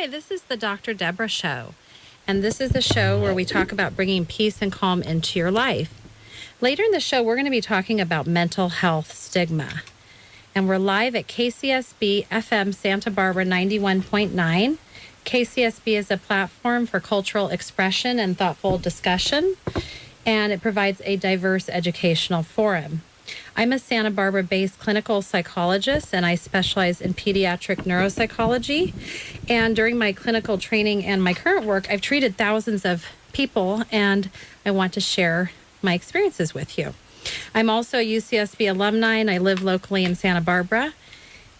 Hi, this is the Dr. Deborah Show, and this is the show where we talk about bringing peace and calm into your life. Later in the show, we're going to be talking about mental health stigma, and we're live at KCSB FM Santa Barbara 91.9. KCSB is a platform for cultural expression and thoughtful discussion, and it provides a diverse educational forum. I'm a Santa Barbara-based clinical psychologist, and I specialize in pediatric neuropsychology. And during my clinical training and my current work, I've treated thousands of people, and I want to share my experiences with you. I'm also a UCSB alumni, and I live locally in Santa Barbara.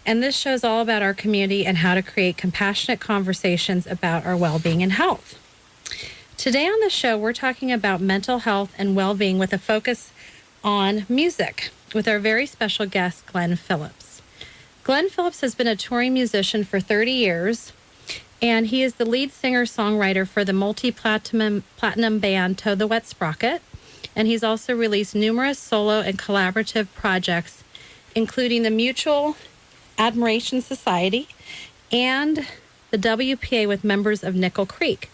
And this show is all about our community and how to create compassionate conversations about our well-being and health. Today on the show, we're talking about mental health and well-being with a focus on music with our very special guest, Glen Phillips. Glen Phillips has been a touring musician for 30 years, and he is the lead singer-songwriter for the multiplatinum band Toad the Wet Sprocket, and he's also released numerous solo and collaborative projects, including the Mutual Admiration Society and the WPA with members of Nickel Creek.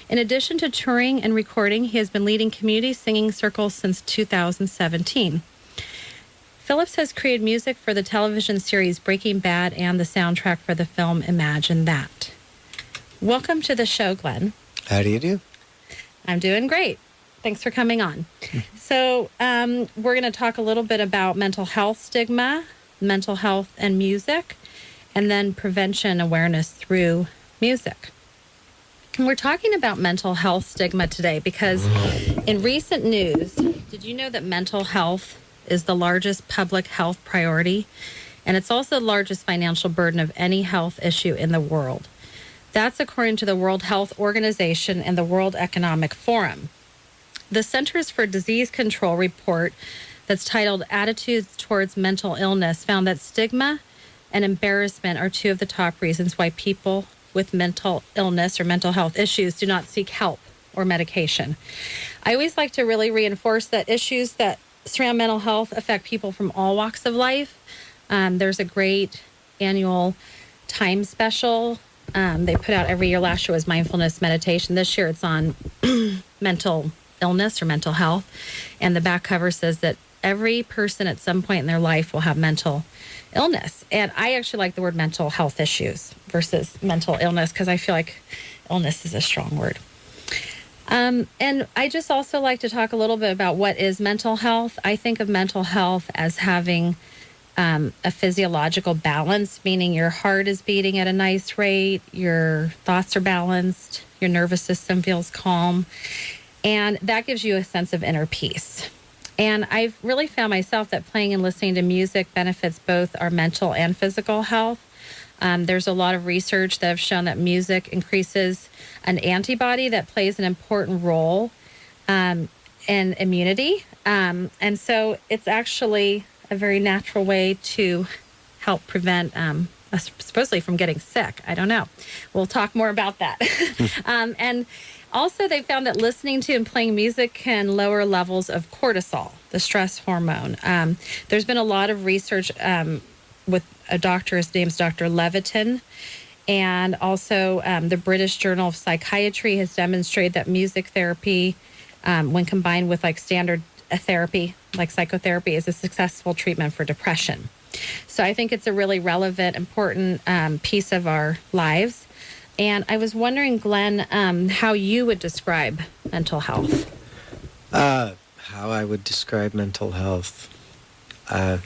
In addition to touring and recording, he has been leading community singing circles since 2017. Phillips has created music for the television series Breaking Bad and the soundtrack for the film Imagine That. Welcome to the show, Glen. How do you do? I'm doing great. Thanks for coming on. So we're going to talk a little bit about mental health stigma, mental health and music, and then prevention awareness through music. And we're talking about mental health stigma today because in recent news, did you know that mental health is the largest public health priority? And it's also the largest financial burden of any health issue in the world. That's according to the World Health Organization and the World Economic Forum. The Centers for Disease Control report that's titled Attitudes Towards Mental Illness found that stigma and embarrassment are two of the top reasons why people with mental illness or mental health issues do not seek help or medication. I always like to really reinforce that issues that surround mental health affect people from all walks of life. There's a great annual time special they put out every year. Last year was mindfulness meditation. This year it's on mental illness or mental health. And the back cover says that every person at some point in their life will have mental illness. And I actually like the word mental health issues versus mental illness because I feel like illness is a strong word. And I just also like to talk a little bit about what is mental health. I think of mental health as having a physiological balance, meaning your heart is beating at a nice rate, your thoughts are balanced, your nervous system feels calm, and that gives you a sense of inner peace. And I've really found myself that playing and listening to music benefits both our mental and physical health. There's a lot of research that have shown that music increases an antibody that plays an important role in immunity. And so it's actually a very natural way to help prevent us supposedly from getting sick. I don't know. We'll talk more about that. And also, they found that listening to and playing music can lower levels of cortisol, the stress hormone. There's been a lot of research with a doctor, his name's Dr. Levitin, and also the British Journal of Psychiatry has demonstrated that music therapy, when combined with like standard therapy, like psychotherapy, is a successful treatment for depression. So I think it's a really relevant, important piece of our lives. And I was wondering, Glen, how you would describe mental health. How I would describe mental health. I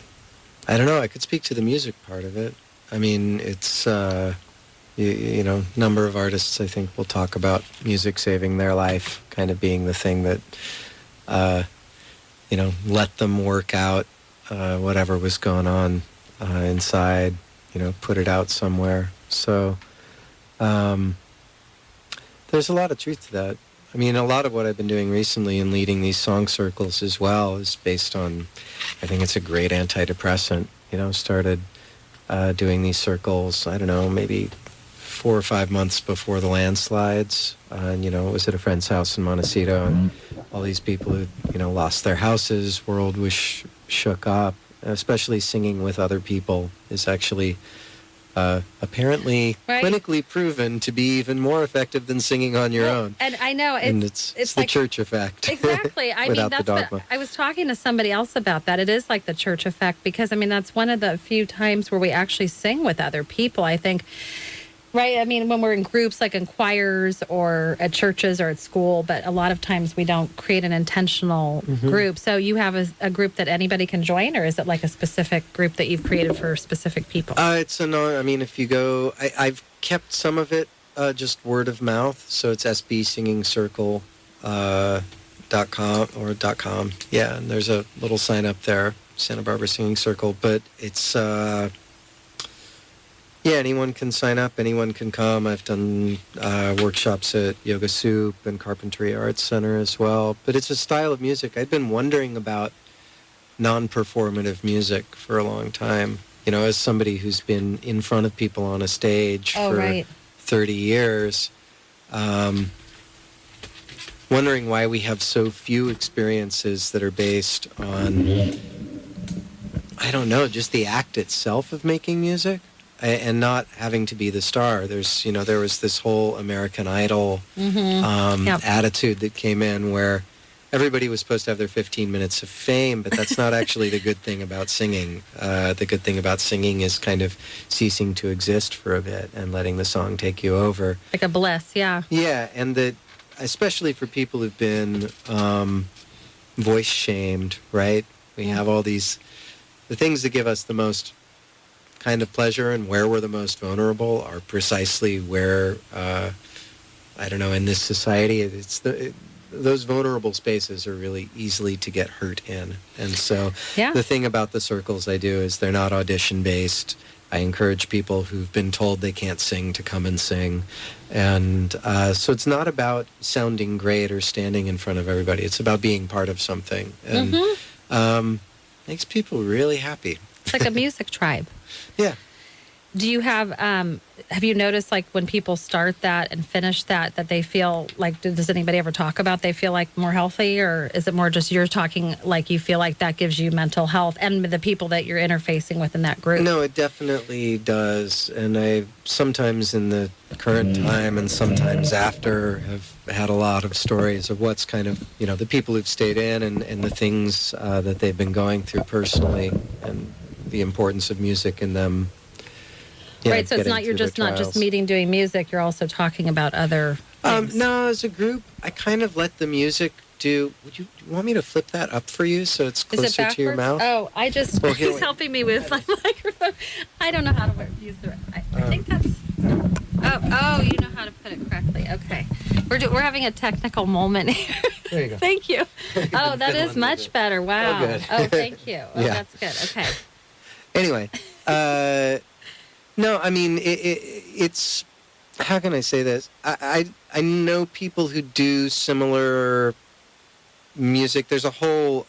don't know. I could speak to the music part of it. I mean, it's, you know, number of artists, I think, will talk about music saving their life, kind of being the thing that, you know, let them work out whatever was going on inside, you know, put it out somewhere. So there's a lot of truth to that. I mean, a lot of what I've been doing recently in leading these song circles as well is based on, I think it's a great antidepressant. You know, started doing these circles, I don't know, maybe 4 or 5 months before the landslides. And, you know, it was at a friend's house in Montecito, and all these people who, you know, lost their houses, world was shook up. Especially singing with other people is actually apparently Right. clinically proven to be even more effective than singing on your own. And I know And it's the like church effect. exactly. I mean, without the that's what dogma. I was talking to somebody else about that. It is like the church effect because I mean that's one of the few times where we actually sing with other people. I think. Right. I mean, when we're in groups like in choirs or at churches or at school, but a lot of times we don't create an intentional group. So you have a group that anybody can join, or is it like a specific group that you've created for specific people? It's I mean, if you go, I've kept some of it just word of mouth. So it's sbsingingcircle .com or .com. Yeah, and there's a little sign up there, Santa Barbara Singing Circle. But it's yeah, anyone can sign up. Anyone can come. I've done workshops at Yoga Soup and Carpentry Arts Center as well. But it's a style of music. I've been wondering about non-performative music for a long time. You know, as somebody who's been in front of people on a stage for 30 years, wondering why we have so few experiences that are based on, I don't know, just the act itself of making music. And not having to be the star. There's, you know, there was this whole American Idol attitude that came in where everybody was supposed to have their 15 minutes of fame, but that's not actually the good thing about singing. The good thing about singing is kind of ceasing to exist for a bit and letting the song take you over. Like a bliss, yeah. Yeah, and that, especially for people who've been voice shamed, right? We have all these, the things that give us the most kind of pleasure and where we're the most vulnerable are precisely where, I don't know, in this society, those vulnerable spaces are really easily to get hurt in. And so the thing about the circles I do is they're not audition based. I encourage people who've been told they can't sing to come and sing. And so it's not about sounding great or standing in front of everybody. It's about being part of something. And makes people really happy. It's like a music tribe. Yeah. Do you have you noticed like when people start that and finish that they feel like, does anybody ever talk about they feel like more healthy, or is it more just you're talking like you feel like that gives you mental health and the people that you're interfacing with in that group? No, it definitely does. And I sometimes in the current time and sometimes after have had a lot of stories of what's kind of, you know, the people who've stayed in and the things that they've been going through personally and the importance of music in them. Right, so it's not you're just not just meeting doing music, you're also talking about other things. No, as a group, I kind of let the music do. Would you want me to flip that up for you so it's closer to your mouth? Oh, I just he's helping me with my microphone. I don't know how to use the. I think that's. Oh, you know how to put it correctly. Okay, we're having a technical moment here. There you go. Thank you. Oh, that is much better. Wow. Oh, good. Oh, thank you. Oh, Yeah. That's good. Okay. Anyway, no, I mean, it's, how can I say this? I know people who do similar music. There's a whole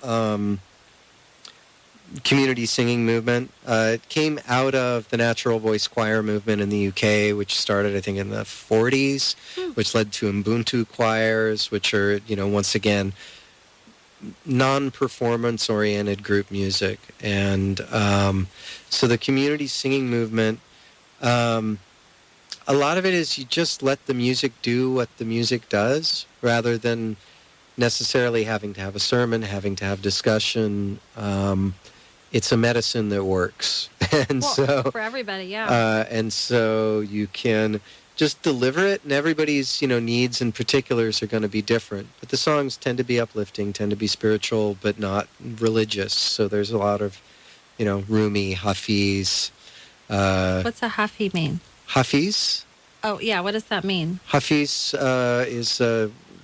community singing movement. It came out of the natural voice choir movement in the UK, which started, I think, in the 40s, which led to Ubuntu choirs, which are, you know, once again, non-performance oriented group music. And so the community singing movement, a lot of it is you just let the music do what the music does rather than necessarily having to have a sermon, having to have discussion. It's a medicine that works. And so for everybody, yeah. And so you can just deliver it, and everybody's, you know, needs and particulars are going to be different. But the songs tend to be uplifting, tend to be spiritual, but not religious. So there's a lot of, you know, Rumi, Hafiz. What's a Hafi mean? Hafiz? Oh, yeah. What does that mean? Hafiz is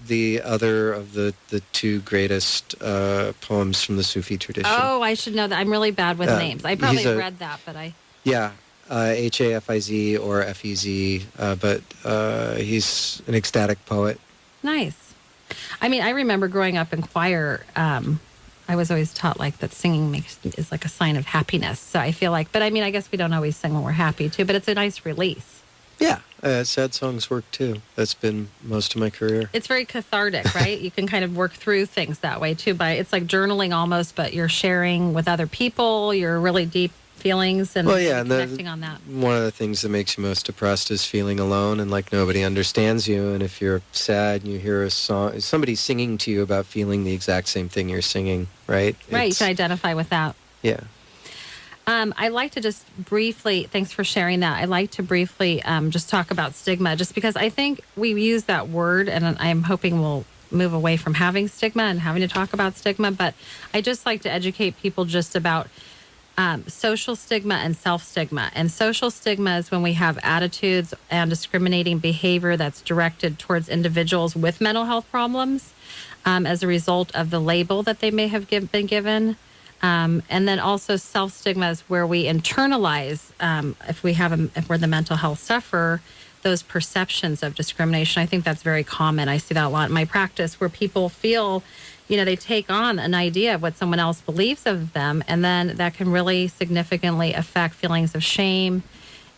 the other of the two greatest poems from the Sufi tradition. Oh, I should know that. I'm really bad with names. I probably read that, but I... Yeah. Hafiz or Fez, but he's an ecstatic poet. Nice. I mean, I remember growing up in choir, I was always taught like that singing is like a sign of happiness. So I feel like, but I mean, I guess we don't always sing when we're happy too, but it's a nice release. Yeah, sad songs work too. That's been most of my career. It's very cathartic, right? You can kind of work through things that way too. It's like journaling almost, but you're sharing with other people. You're really deep. feelings and Well, yeah, and connecting on that. one of the things that makes you most depressed is feeling alone and like nobody understands you. And if you're sad and you hear a song, somebody singing to you about feeling the exact same thing you're singing, right? Right, you can identify with that. Yeah. I'd like to just briefly, thanks for sharing that. I'd like to briefly just talk about stigma, just because I think we use that word, and I'm hoping we'll move away from having stigma and having to talk about stigma. But I just like to educate people just about social stigma and self-stigma. And social stigma is when we have attitudes and discriminating behavior that's directed towards individuals with mental health problems as a result of the label that they may have been given. And then also self-stigma is where we internalize, if we're the mental health sufferer, those perceptions of discrimination. I think that's very common. I see that a lot in my practice, where people feel, they take on an idea of what someone else believes of them, and then that can really significantly affect feelings of shame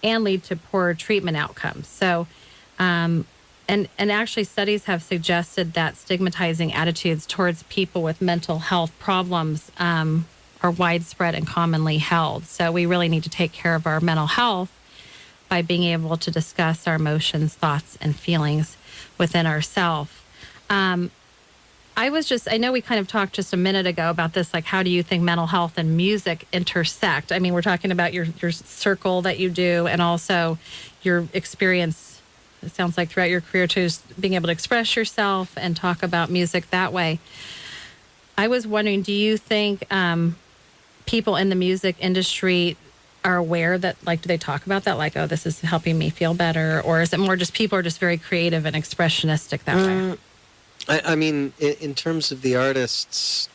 and lead to poor treatment outcomes. So, and actually studies have suggested that stigmatizing attitudes towards people with mental health problems are widespread and commonly held. So we really need to take care of our mental health by being able to discuss our emotions, thoughts, and feelings within ourselves. I know we kind of talked just a minute ago about this, like how do you think mental health and music intersect? I mean, we're talking about your circle that you do and also your experience, it sounds like throughout your career too, being able to express yourself and talk about music that way. I was wondering, do you think people in the music industry are aware that, like, do they talk about that? Like, oh, this is helping me feel better? Or is it more just people are just very creative and expressionistic that way? I mean, in terms of the artists,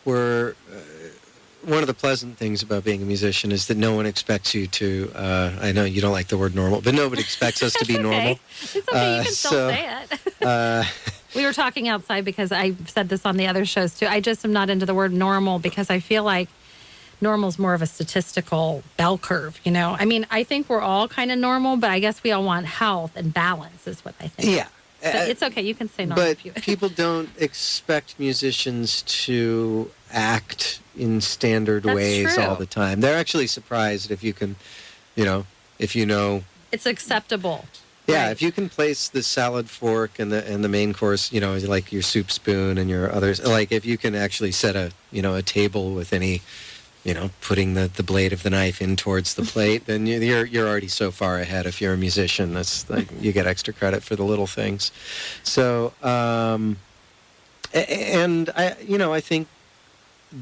one of the pleasant things about being a musician is that no one expects you to, I know you don't like the word normal, but nobody expects us to be normal. It's okay, you can still say it. We were talking outside because I said this on the other shows too. I just am not into the word normal because I feel like normal's more of a statistical bell curve, I mean, I think we're all kind of normal, but I guess we all want health and balance is what I think. Yeah. So it's okay. You can say normal. But if you... people don't expect musicians to act in standard ways true. all the time. They're actually surprised if you can, if you know. It's acceptable. Yeah, right? If you can place the salad fork and the main course, like your soup spoon and your others, like if you can actually set a table with any, putting the blade of the knife in towards the plate, then you're already so far ahead. If you're a musician, that's like you get extra credit for the little things. So, and I think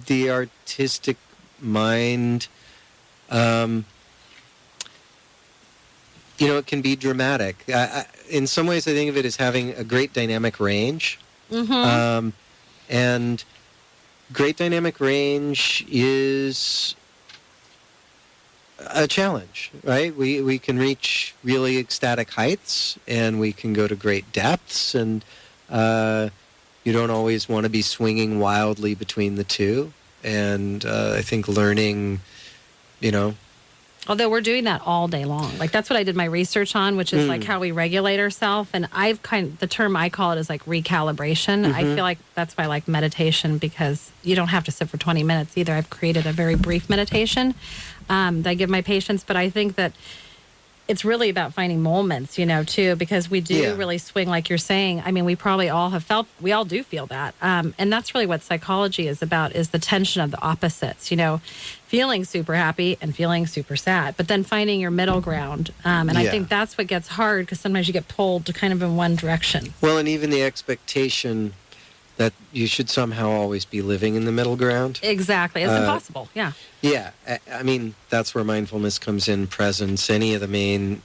the artistic mind, it can be dramatic. In some ways, I think of it as having a great dynamic range. Mm-hmm. And great dynamic range is a challenge, right? We can reach really ecstatic heights, and we can go to great depths, and you don't always want to be swinging wildly between the two. And I think learning, Although we're doing that all day long. Like that's what I did my research on, which is like how we regulate ourselves. And the term I call it is like recalibration. Mm-hmm. I feel like that's why I like meditation, because you don't have to sit for 20 minutes either. I've created a very brief meditation that I give my patients. But I think that it's really about finding moments, too, because we do really swing, like you're saying. I mean, we probably all we all do feel that. And that's really what psychology is about, is the tension of the opposites, feeling super happy and feeling super sad, but then finding your middle ground. And I think that's what gets hard, because sometimes you get pulled to kind of in one direction. Well, and even the expectation that you should somehow always be living in the middle ground. Exactly. It's impossible. Yeah. Yeah. I mean, that's where mindfulness comes in, presence, any of the main,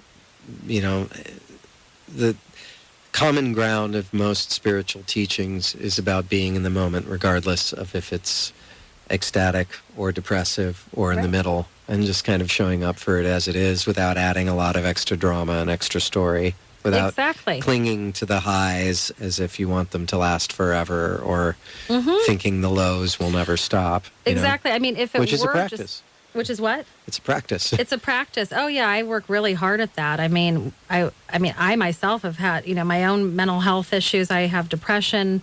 the common ground of most spiritual teachings is about being in the moment, regardless of if it's ecstatic or depressive or in the middle, and just kind of showing up for it as it is without adding a lot of extra drama and extra story. Without clinging to the highs as if you want them to last forever, or thinking the lows will never stop. Exactly. I mean, if it which is a practice. Which is what? It's a practice. It's a practice. Oh yeah, I work really hard at that. I mean, I myself have had, my own mental health issues. I have depression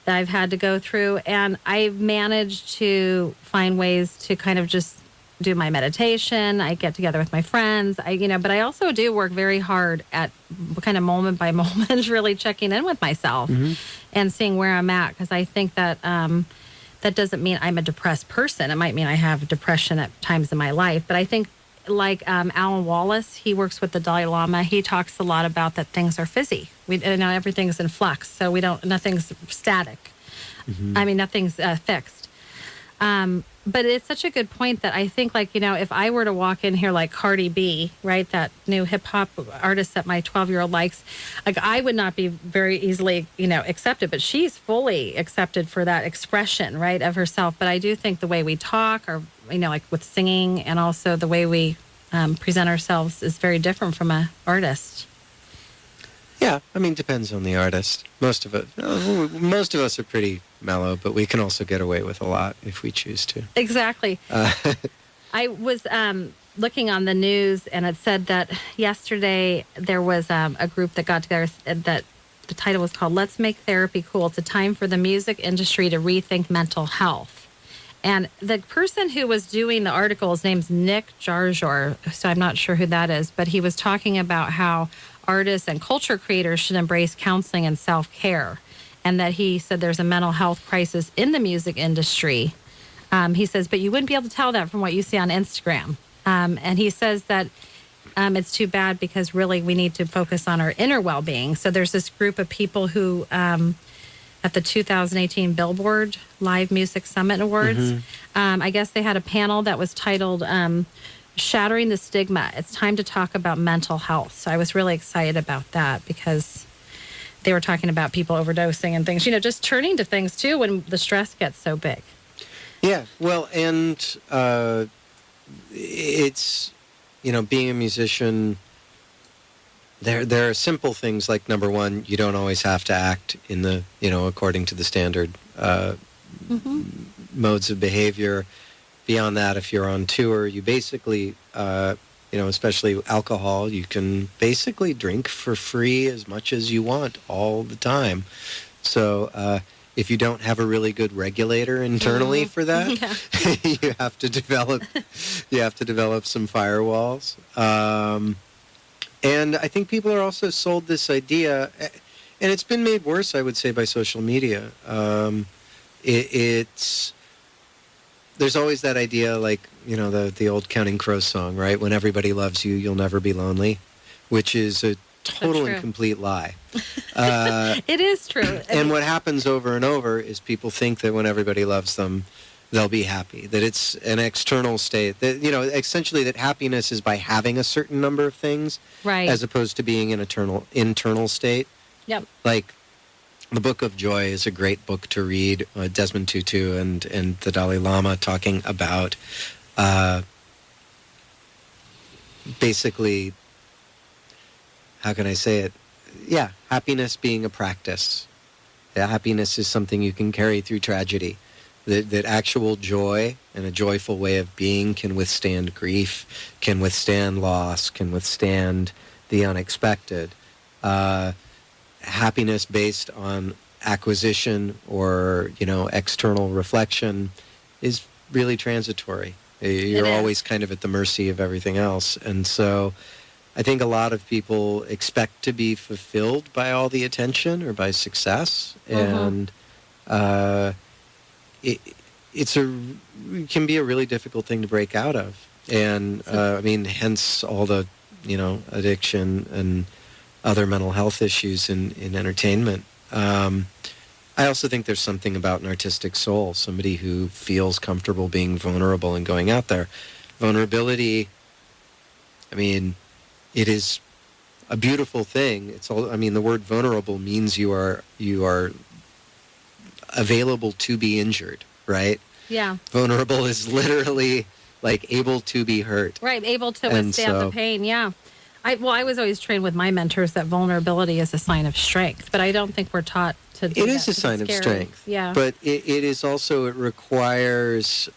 that I've had to go through, and I've managed to find ways to kind of just do my meditation. I get together with my friends. But I also do work very hard at kind of moment by moment, really checking in with myself and seeing where I'm at. Because I think that that doesn't mean I'm a depressed person. It might mean I have depression at times in my life. But I think like Alan Wallace, he works with the Dalai Lama. He talks a lot about that things are fizzy. Everything's in flux. So nothing's static. Nothing's fixed. But it's such a good point that I think, like, if I were to walk in here like Cardi B, right, that new hip hop artist that my 12-year-old likes, like, I would not be very easily, accepted. But she's fully accepted for that expression, right, of herself. But I do think the way we talk, or, like with singing, and also the way we present ourselves is very different from an artist. Yeah, depends on the artist. Most of us are pretty mellow, but we can also get away with a lot if we choose to. Exactly. I was looking on the news, and it said that yesterday there was a group that got together that the title was called "Let's Make Therapy Cool." It's a time for the music industry to rethink mental health. And the person who was doing the article, his name's Nick Jarjor, so I'm not sure who that is, but he was talking about how artists and culture creators should embrace counseling and self-care, and that he said there's a mental health crisis in the music industry. He says, but you wouldn't be able to tell that from what you see on Instagram. And he says that it's too bad because really we need to focus on our inner well-being. So there's this group of people who, at the 2018 Billboard Live Music Summit Awards, I guess they had a panel that was titled Shattering the Stigma. It's time to talk about mental health. So I was really excited about that because they were talking about people overdosing and things, just turning to things too when the stress gets so big. Yeah, well, and it's, being a musician, there are simple things like, number one, you don't always have to act in the, according to the standard modes of behavior. Beyond that, if you're on tour, you basically, especially alcohol, you can basically drink for free as much as you want all the time. So if you don't have a really good regulator internally for that, you have to develop some firewalls. And I think people are also sold this idea, and it's been made worse, I would say, by social media. There's always that idea, like, the old Counting Crows song, right? When everybody loves you, you'll never be lonely, which is a total and complete lie. It is true. And what happens over and over is people think that when everybody loves them, they'll be happy, that it's an external state, that, essentially that happiness is by having a certain number of things, right, as opposed to being an internal state. Yep. Like, The Book of Joy is a great book to read. Desmond Tutu and the Dalai Lama talking about basically, how can I say it? Yeah, happiness being a practice. Yeah, happiness is something you can carry through tragedy. That actual joy and a joyful way of being can withstand grief, can withstand loss, can withstand the unexpected. Happiness based on acquisition or, external reflection is really transitory. You're always kind of at the mercy of everything else. And so I think a lot of people expect to be fulfilled by all the attention or by success. And it can be a really difficult thing to break out of. And hence all the, addiction and other mental health issues in entertainment. I also think there's something about an artistic soul, somebody who feels comfortable being vulnerable and going out there. Vulnerability, it is a beautiful thing. It's all, the word vulnerable means you are available to be injured, right? Yeah. Vulnerable is literally like able to be hurt. Right, able to withstand the pain, yeah. I was always trained with my mentors that vulnerability is a sign of strength, but I don't think we're taught to do that. It is a sign of strength. Yeah. But it is also, it requires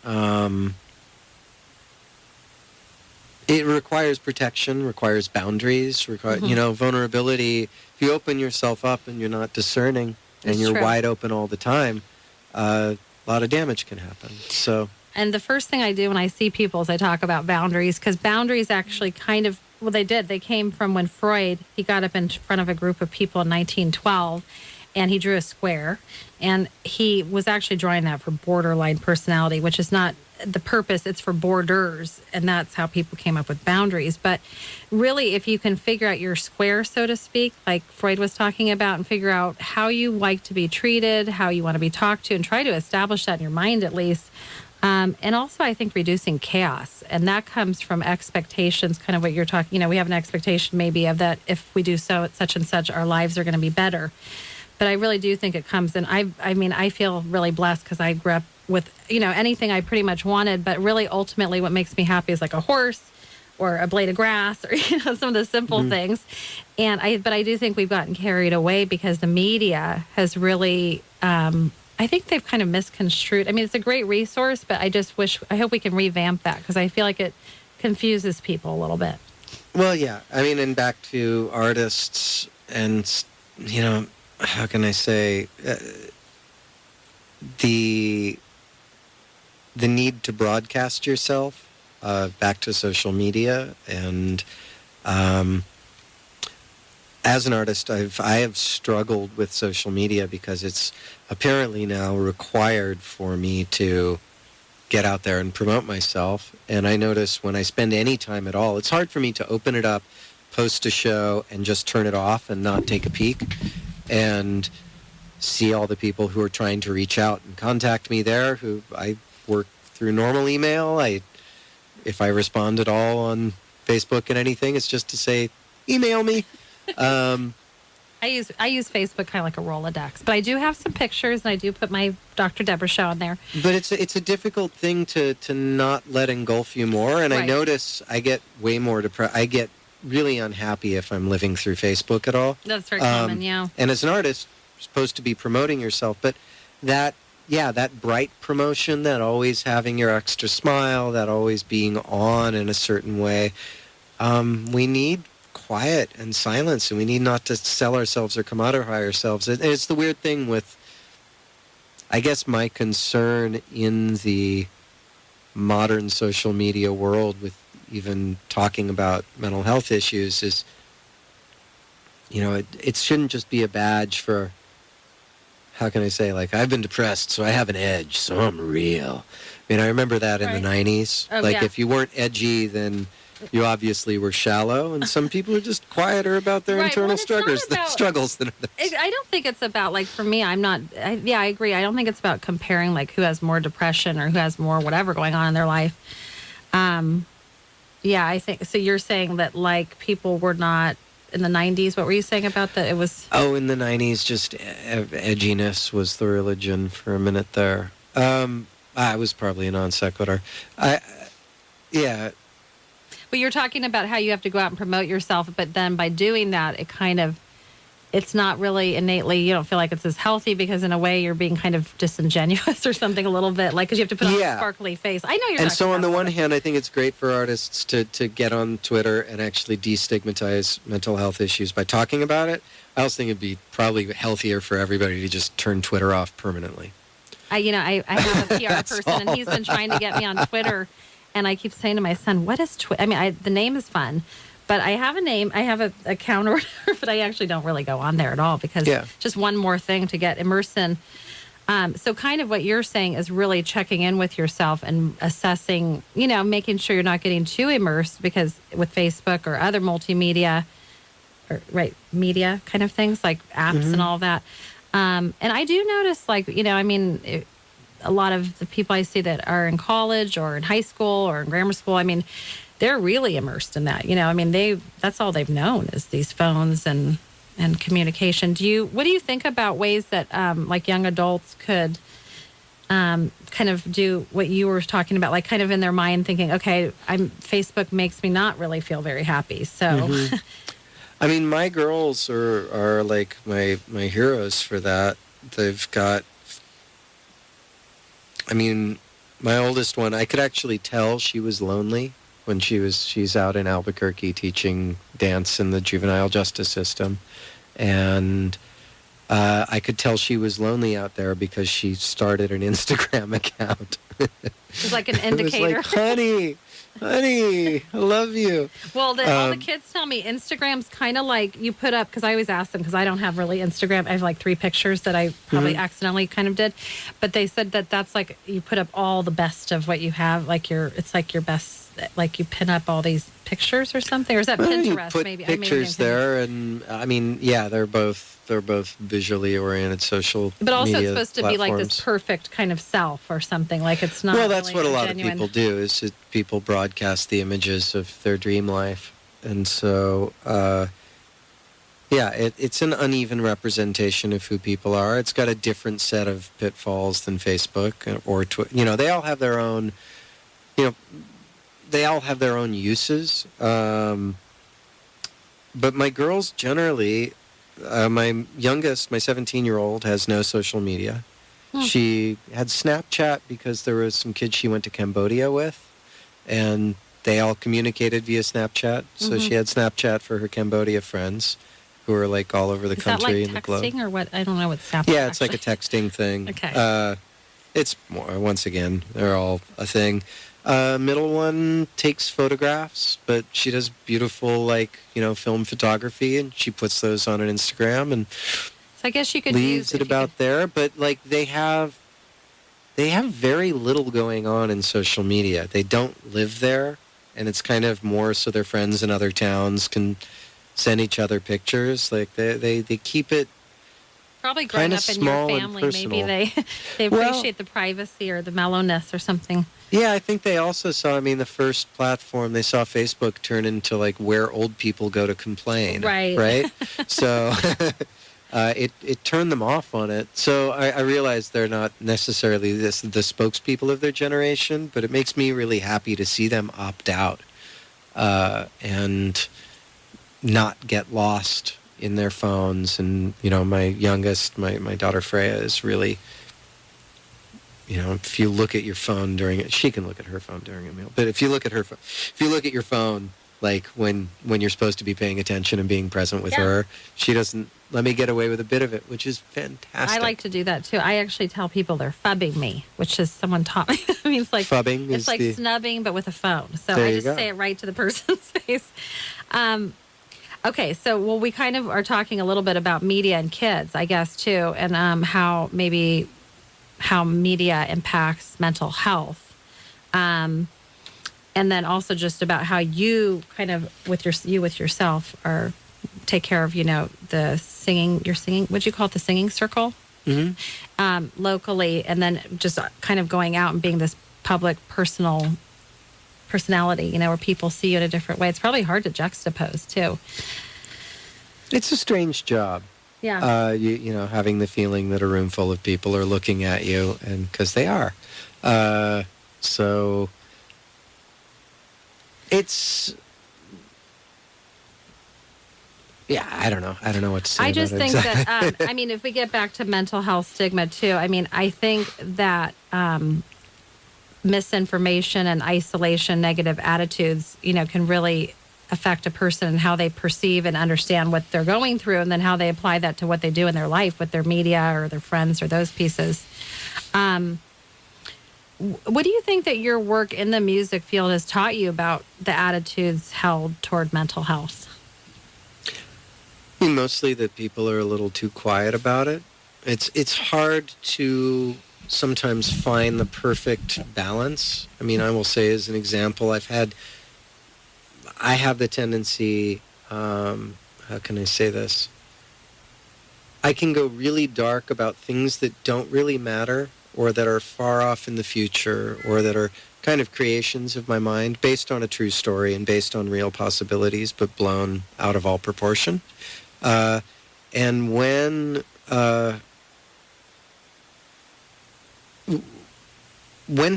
protection, requires boundaries, vulnerability. If you open yourself up and you're not discerning and you're wide open all the time, a lot of damage can happen. So And the first thing I do when I see people is I talk about boundaries, because boundaries actually kind of, well, they did. They came from when Freud, he got up in front of a group of people in 1912 and he drew a square. And he was actually drawing that for borderline personality, which is not the purpose. It's for borders. And that's how people came up with boundaries. But really, if you can figure out your square, so to speak, like Freud was talking about, and figure out how you like to be treated, how you want to be talked to, and try to establish that in your mind at least. And also, I think reducing chaos. And that comes from expectations, kind of what you're talking, we have an expectation maybe of that if we do so at such and such, our lives are going to be better. But I really do think it comes in. I feel really blessed because I grew up with, anything I pretty much wanted. But really, ultimately, what makes me happy is like a horse or a blade of grass or, some of the simple things. But I do think we've gotten carried away because the media has really, I think they've kind of misconstrued. I mean, it's a great resource, but I hope we can revamp that because I feel like it confuses people a little bit. Well, yeah. I mean, and back to artists and, how can I say, the need to broadcast yourself, back to social media. And as an artist, I have struggled with social media because it's apparently now required for me to get out there and promote myself. And I notice when I spend any time at all, it's hard for me to open it up, post a show, and just turn it off and not take a peek and see all the people who are trying to reach out and contact me there, who I work through normal email. If I respond at all on Facebook and anything, it's just to say, email me. I use Facebook kind of like a Rolodex, but I do have some pictures and I do put my Dr. Deborah Show on there. But it's a difficult thing to not let engulf you more. And right. I notice I get way more depressed. I get really unhappy if I'm living through Facebook at all. That's very common, yeah. And as an artist, you're supposed to be promoting yourself, but that bright promotion, that always having your extra smile, that always being on in a certain way, we need quiet and silence, and we need not to sell ourselves or commodify ourselves. And it's the weird thing with, I guess, my concern in the modern social media world with even talking about mental health issues is, it shouldn't just be a badge for, how can I say, like, I've been depressed, so I have an edge, so I'm real. I mean, I remember that in the 90s. Oh, like, yeah. if you weren't edgy, then you obviously were shallow, and some people are just quieter about their internal struggles than others. I don't think it's about, like, for me, I agree. I don't think it's about comparing, like, who has more depression or who has more whatever going on in their life. Yeah, I think, so you're saying that, like, people were not, in the 90s, what were you saying about that? It was... Oh, in the 90s, just edginess was the religion for a minute there. I was probably a non sequitur. Yeah. But you're talking about how you have to go out and promote yourself, but then by doing that, it's not really innately, you don't feel like it's as healthy because in a way you're being kind of disingenuous or something a little bit, like, because you have to put on a sparkly face. I know you're And so on the one hand, I think it's great for artists to get on Twitter and actually destigmatize mental health issues by talking about it. I also think it'd be probably healthier for everybody to just turn Twitter off permanently. I have a PR person and he's been trying to get me on Twitter. And I keep saying to my son, what is Twitter? I mean, the name is fun, but I have a name, I have an account or whatever, but I actually don't really go on there at all because just one more thing to get immersed in. So kind of what you're saying is really checking in with yourself and assessing, making sure you're not getting too immersed because with Facebook or other multimedia or media kind of things like apps and all that. And I do notice a lot of the people I see that are in college or in high school or in grammar school, I mean, they're really immersed in that. That's all they've known is these phones and communication. What do you think about ways that like young adults could kind of do what you were talking about, like kind of in their mind thinking, okay, Facebook makes me not really feel very happy. So, I mean, my girls are like my heroes for that. They've got, my oldest one, I could actually tell she was lonely when she's out in Albuquerque teaching dance in the juvenile justice system. And I could tell she was lonely out there because she started an Instagram account. It's like an It was indicator. like, honey, I love you. Well, all the kids tell me Instagram's kind of like you put up, because I always ask them, because I don't have really Instagram. I have like 3 pictures that I probably accidentally kind of did. But they said that that's like you put up all the best of what you have. Like it's like your best, like you pin up all these pictures or something. Or is that Well, Pinterest? you put maybe pictures there, and I mean, yeah, they're both visually oriented social But also media it's supposed to be like this platforms. perfect kind of self or something. Like it's not. Well, that's really what a lot genuine. of people do, is that people broadcast the images of their dream life. And so, it's an uneven representation of who people are. It's got a different set of pitfalls than Facebook or Twitter. They all have their own, they all have their own uses. But my girls generally, my youngest, my 17-year-old, has no social media. She had Snapchat because there was some kids she went to Cambodia with, and they all communicated via Snapchat. So she had Snapchat for her Cambodia friends who are like all over the country and the globe. Is that like texting or what? I don't know what Snapchat. Yeah, it's like a texting thing. Okay. It's more, once again, they're all a thing. Middle one takes photographs, but she does beautiful, film photography, and she puts those on an Instagram and So I guess you could leaves it about there. But they have very little going on in social media. They don't live there, and it's kind of more so their friends in other towns can send each other pictures. Like they keep it. Probably growing kinda up in your small and family, maybe personal. they Well- appreciate the privacy or the mellowness or something. Yeah, I think they also saw, the first platform, they saw Facebook turn into like where old people go to complain. Right. Right? So it turned them off on it. So I realize they're not necessarily the spokespeople of their generation, but it makes me really happy to see them opt out and not get lost in their phones. And, my youngest, my daughter Freya, is really, if you look at your phone during it, she can look at her phone during a meal. But if you look at your phone, like when you're supposed to be paying attention and being present with her, she doesn't let me get away with a bit of it, which is fantastic. I like to do that too. I actually tell people they're phubbing me, which is someone taught me. I mean, it's like Phubbing it's is like the- snubbing, but with a phone. So There I you just go. say it right to the person's face. Okay, so we kind of are talking a little bit about media and kids, I guess, too, and how media impacts mental health. And then also just about how you kind of with yourself or take care of, the singing, would you call it the singing circle? Locally, and then just kind of going out and being this public personality, where people see you in a different way. It's probably hard to juxtapose too. It's a strange job. Yeah. Having the feeling that a room full of people are looking at you, and because they are. So it's, I don't know. I don't know what to say. I just about it think exactly. that, if we get back to mental health stigma too, I think that misinformation and isolation, negative attitudes, can really affect a person and how they perceive and understand what they're going through, and then how they apply that to what they do in their life with their media or their friends or those pieces. What do you think that your work in the music field has taught you about the attitudes held toward mental health? Mostly that people are a little too quiet about it. It's hard to sometimes find the perfect balance. I will say, as an example, I have the tendency, how can I say this? I can go really dark about things that don't really matter, or that are far off in the future, or that are kind of creations of my mind based on a true story and based on real possibilities, but blown out of all proportion. And when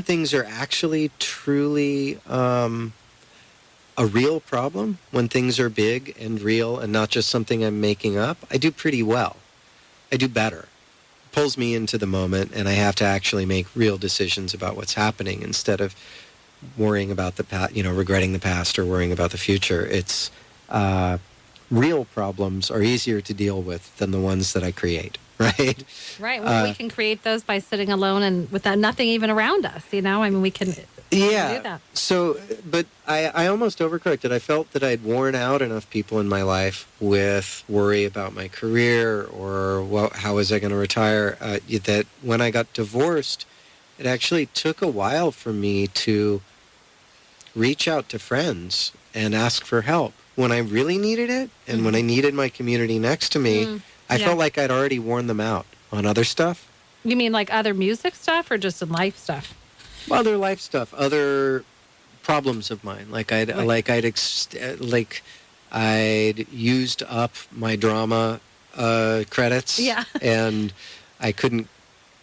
things are actually truly a real problem, when things are big and real and not just something I'm making up, I do pretty well. I do better. It pulls me into the moment, and I have to actually make real decisions about what's happening instead of worrying about the past, regretting the past or worrying about the future. It's real problems are easier to deal with than the ones that I create, right? Right. Well, we can create those by sitting alone and without nothing even around us, you know? I mean, we can do that. So, but I almost overcorrected. I felt that I'd worn out enough people in my life with worry about my career or how was I going to retire, that when I got divorced, it actually took a while for me to reach out to friends and ask for help when I really needed it, and when I needed my community next to me. I felt like I'd already worn them out on other stuff. You mean like other music stuff or just in life stuff? Other life stuff, other problems of mine. I'd used up my drama credits, and I couldn't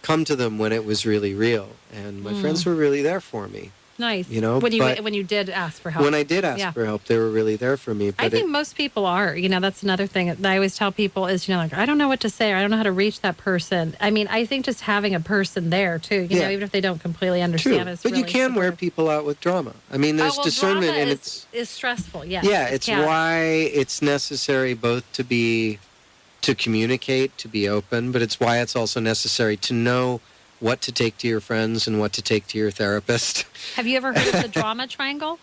come to them when it was really real. And my friends were really there for me. Nice. You know, when you did ask for help. When I did ask for help, they were really there for me. But I think most people are. You know, that's another thing that I always tell people is, you know, like, I don't know what to say, or I don't know how to reach that person. I mean, I think just having a person there too, you know, even if they don't completely understand, but really you can wear people out with drama. I mean, there's discernment, and is stressful. Yes. Yeah, it's why it's necessary both to communicate, to be open, but it's why it's also necessary to know what to take to your friends and what to take to your therapist. Have you ever heard of the drama triangle?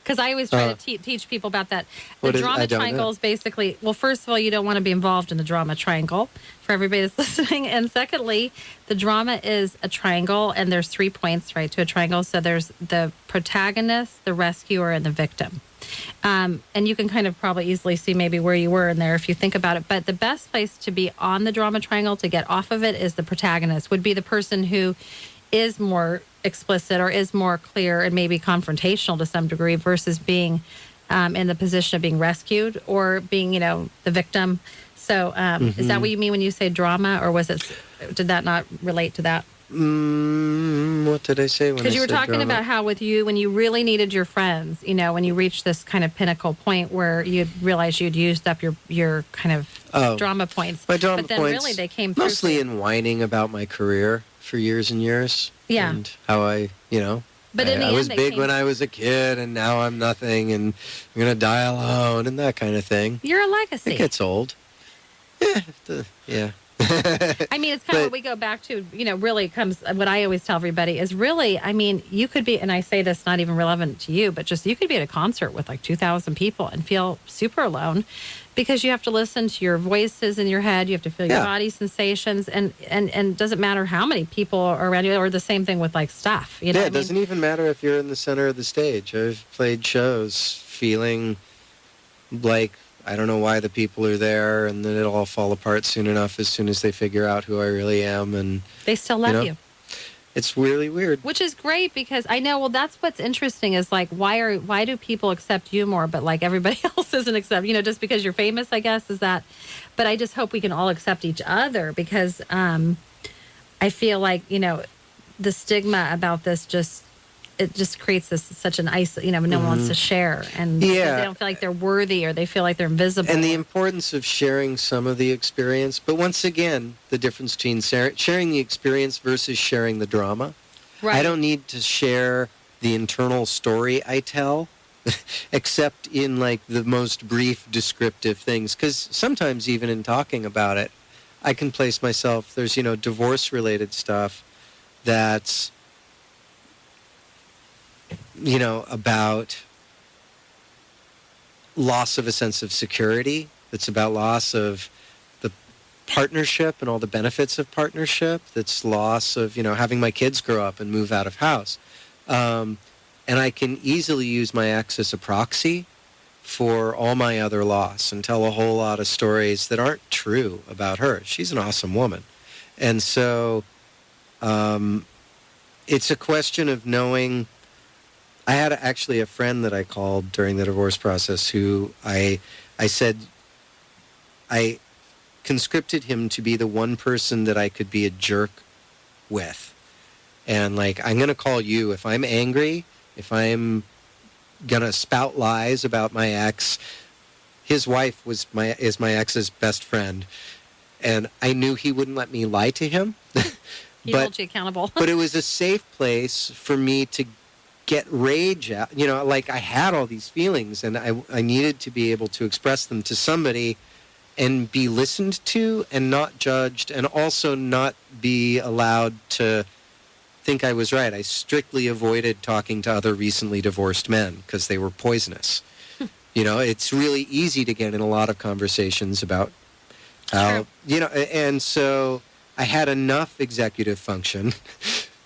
Because I always try to teach people about that. The drama triangle is basically, well, first of all, you don't want to be involved in the drama triangle for everybody that's listening. And secondly, the drama is a triangle, and there's 3 points, right, to a triangle. So there's the protagonist, the rescuer, and the victim. And you can kind of probably easily see maybe where you were in there if you think about it. But the best place to be on the drama triangle to get off of it is the protagonist, would be the person who is more explicit or is more clear and maybe confrontational to some degree versus being in the position of being rescued or being, you know, the victim. So is that what you mean when you say drama, or did that not relate to that? What did I say when I said Because you were talking about how with you, when you really needed your friends, you know, when you reached this kind of pinnacle point where you'd realized you'd used up your kind of drama points. My drama but then points, really they came through. mostly in whining about my career for years and years. Yeah. And how I was big when I was a kid, and now I'm nothing, and I'm going to die alone, and that kind of thing. You're a legacy. It gets old. Yeah. I mean, it's kind of what we go back to, you know, really comes, what I always tell everybody is really, I mean, you could be, and I say this not even relevant to you, but just you could be at a concert with like 2,000 people and feel super alone because you have to listen to your voices in your head. You have to feel your body sensations, and it doesn't matter how many people are around you, or the same thing with like stuff. You know, it doesn't even matter if you're in the center of the stage. I've played shows feeling like I don't know why the people are there, and then it'll all fall apart soon enough as soon as they figure out who I really am. And they still love you. It's really weird. Which is great because I know, well, that's what's interesting is like, why do people accept you more, but like everybody else isn't accept, you know, just because you're famous, I guess, is that, but I just hope we can all accept each other because I feel like, you know, the stigma about this it just creates such an no one wants to share, and they don't feel like they're worthy, or they feel like they're invisible. And the importance of sharing some of the experience, but once again, the difference between sharing the experience versus sharing the drama. Right. I don't need to share the internal story I tell, except in like the most brief descriptive things, because sometimes even in talking about it, I can place myself, there's, you know, divorce-related stuff that's, you know, about loss of a sense of security. It's about loss of the partnership and all the benefits of partnership. That's loss of, you know, having my kids grow up and move out of house. And I can easily use my ex as a proxy for all my other loss and tell a whole lot of stories that aren't true about her. She's an awesome woman. And so it's a question of knowing. I had actually a friend that I called during the divorce process who I said I conscripted him to be the one person that I could be a jerk with. And like, I'm going to call you if I'm angry, if I'm going to spout lies about my ex. His wife is my ex's best friend. And I knew he wouldn't let me lie to him. He held you accountable. But it was a safe place for me to get rage out. You know, like I had all these feelings, and I needed to be able to express them to somebody and be listened to and not judged, and also not be allowed to think I was right. I strictly avoided talking to other recently divorced men because they were poisonous. You know, it's really easy to get in a lot of conversations about how, you know, and so I had enough executive function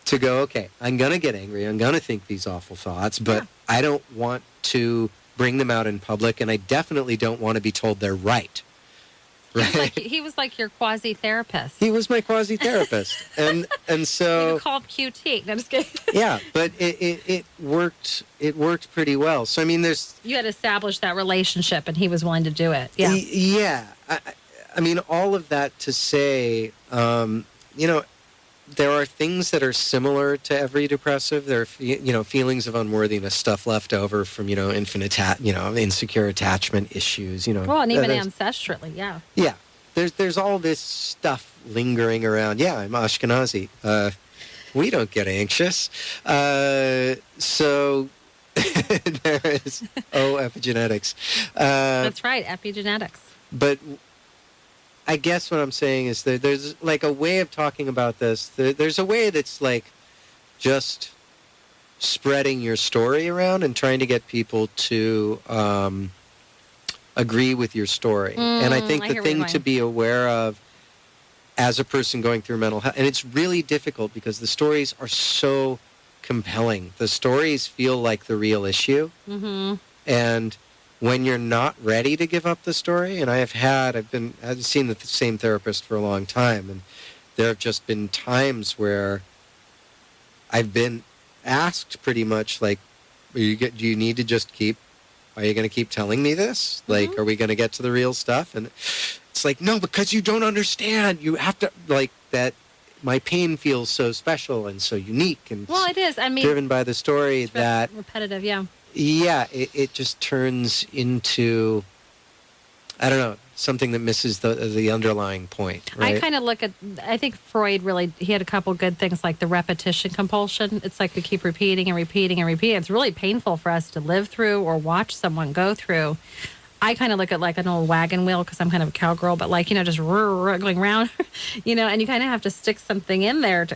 to go, okay, I'm going to get angry. I'm going to think these awful thoughts, but I don't want to bring them out in public, and I definitely don't want to be told they're right. Right? He was like your quasi-therapist. He was my quasi-therapist. and so... You were called QT. No, I'm just kidding. Yeah, but it worked. It worked pretty well. So, I mean, there's... You had established that relationship, and he was willing to do it. Yeah. Yeah. I mean, all of that to say, you know, there are things that are similar to every depressive. There are, you know, feelings of unworthiness, stuff left over from, you know, insecure attachment issues, you know. Well, and even ancestrally, yeah. Yeah. There's all this stuff lingering around. Yeah, I'm Ashkenazi. We don't get anxious. So there is, epigenetics. That's right, epigenetics. But I guess what I'm saying is that there's like a way of talking about this. There's a way that's like just spreading your story around and trying to get people to agree with your story. And I think the thing to be aware of as a person going through mental health, and it's really difficult because the stories are so compelling. The stories feel like the real issue. Mm-hmm. And when you're not ready to give up the story, and I've seen the same therapist for a long time, and there have just been times where I've been asked pretty much like, do you need to just are you going to keep telling me this? Mm-hmm. Like, are we going to get to the real stuff? And it's like, no, because you don't understand. You have to, like, that my pain feels so special and so unique, and well, it is. I mean, driven by the story that repetitive, yeah. Yeah, it just turns into, I don't know, something that misses the underlying point, right? I kind of I think Freud really, he had a couple good things like the repetition compulsion. It's like we keep repeating and repeating and repeating. It's really painful for us to live through or watch someone go through. I kind of look at like an old wagon wheel because I'm kind of a cowgirl, but like, you know, just going around, you know, and you kind of have to stick something in there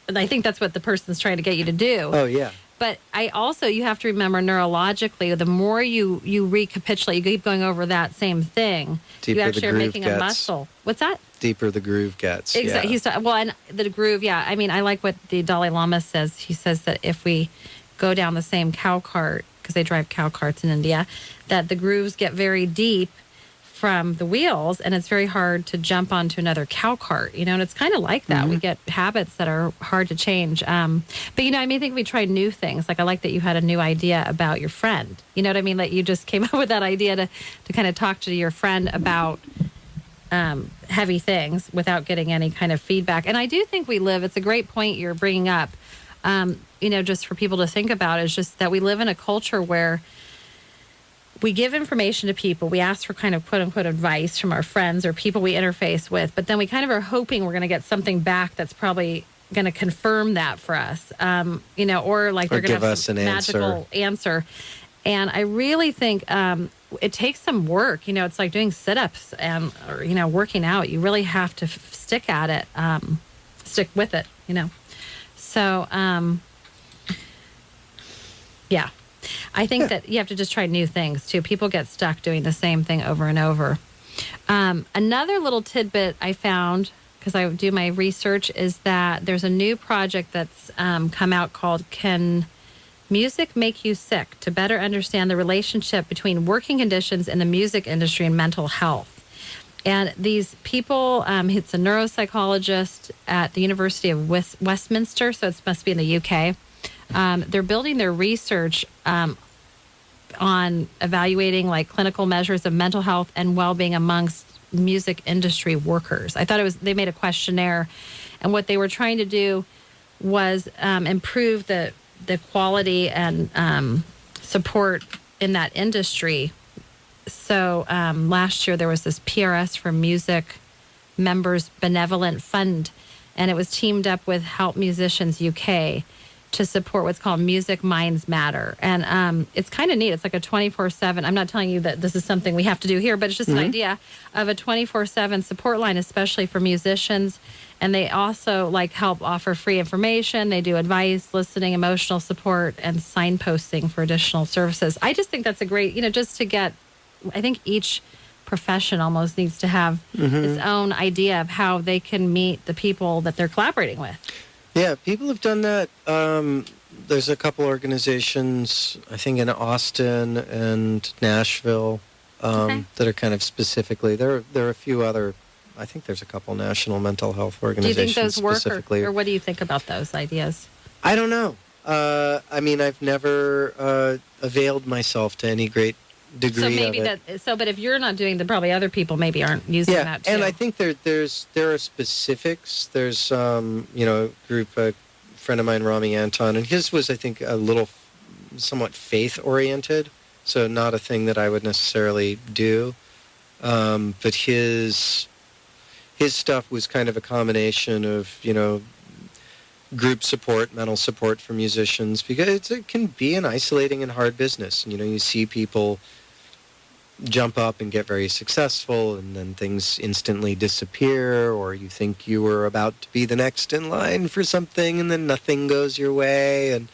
and I think that's what the person's trying to get you to do. Oh, yeah. But you have to remember neurologically, the more you recapitulate, you keep going over that same thing, deeper you actually are making a muscle. What's that? Deeper the groove gets. Exactly. Yeah. And the groove, yeah. I mean, I like what the Dalai Lama says. He says that if we go down the same cow cart, because they drive cow carts in India, that the grooves get very deep from the wheels, and it's very hard to jump onto another cow cart, you know, and it's kind of like that. Mm-hmm. We get habits that are hard to change. But, you know, I mean, I think we try new things. Like, I like that you had a new idea about your friend. You know what I mean? That you just came up with that idea to kind of talk to your friend about heavy things without getting any kind of feedback. And I do think it's a great point you're bringing up, you know, just for people to think about, is just that we live in a culture where we give information to people. We ask for kind of quote unquote advice from our friends or people we interface with, but then we kind of are hoping we're going to get something back that's probably going to confirm that for us, you know, or like they're going to have some magical answer. And I really think it takes some work. You know, it's like doing sit-ups or, you know, working out. You really have to stick at it, stick with it, you know. So, yeah. I think that you have to just try new things, too. People get stuck doing the same thing over and over. Another little tidbit I found, because I do my research, is that there's a new project that's come out called Can Music Make You Sick? To better understand the relationship between working conditions in the music industry and mental health. And these people, it's a neuropsychologist at the University of Westminster, so it must be in the UK. They're building their research on evaluating like clinical measures of mental health and well-being amongst music industry workers. I thought they made a questionnaire, and what they were trying to do was improve the quality and support in that industry. So last year there was this PRS for Music Members Benevolent Fund, and it was teamed up with Help Musicians UK. to support what's called Music Minds Matter. And it's kind of neat. It's like a 24/7. I'm not telling you that this is something we have to do here, but it's just an idea of a 24/7 support line, especially for musicians. And they also like help offer free information. They do advice, listening, emotional support, and signposting for additional services. I just think that's a great, just to get, I think each profession almost needs to have its own idea of how they can meet the people that they're collaborating with. Yeah, people have done that. There's a couple organizations, I think in Austin and Nashville, that are kind of specifically. There are a few other. I think there's a couple national mental health organizations. Do you think those work, specifically. or what do you think about those ideas? I don't know. I mean, I've never availed myself to any great degree so maybe of it. but if you're not doing that, probably other people maybe aren't using that too. And I think there are specifics. There's a group, a friend of mine, Rami Anton, and his was, I think, a little somewhat faith oriented, so not a thing that I would necessarily do. But his stuff was kind of a combination of group support, mental support for musicians, because it can be an isolating and hard business. You see people jump up and get very successful, and then things instantly disappear, or you think you were about to be the next in line for something, and then nothing goes your way. And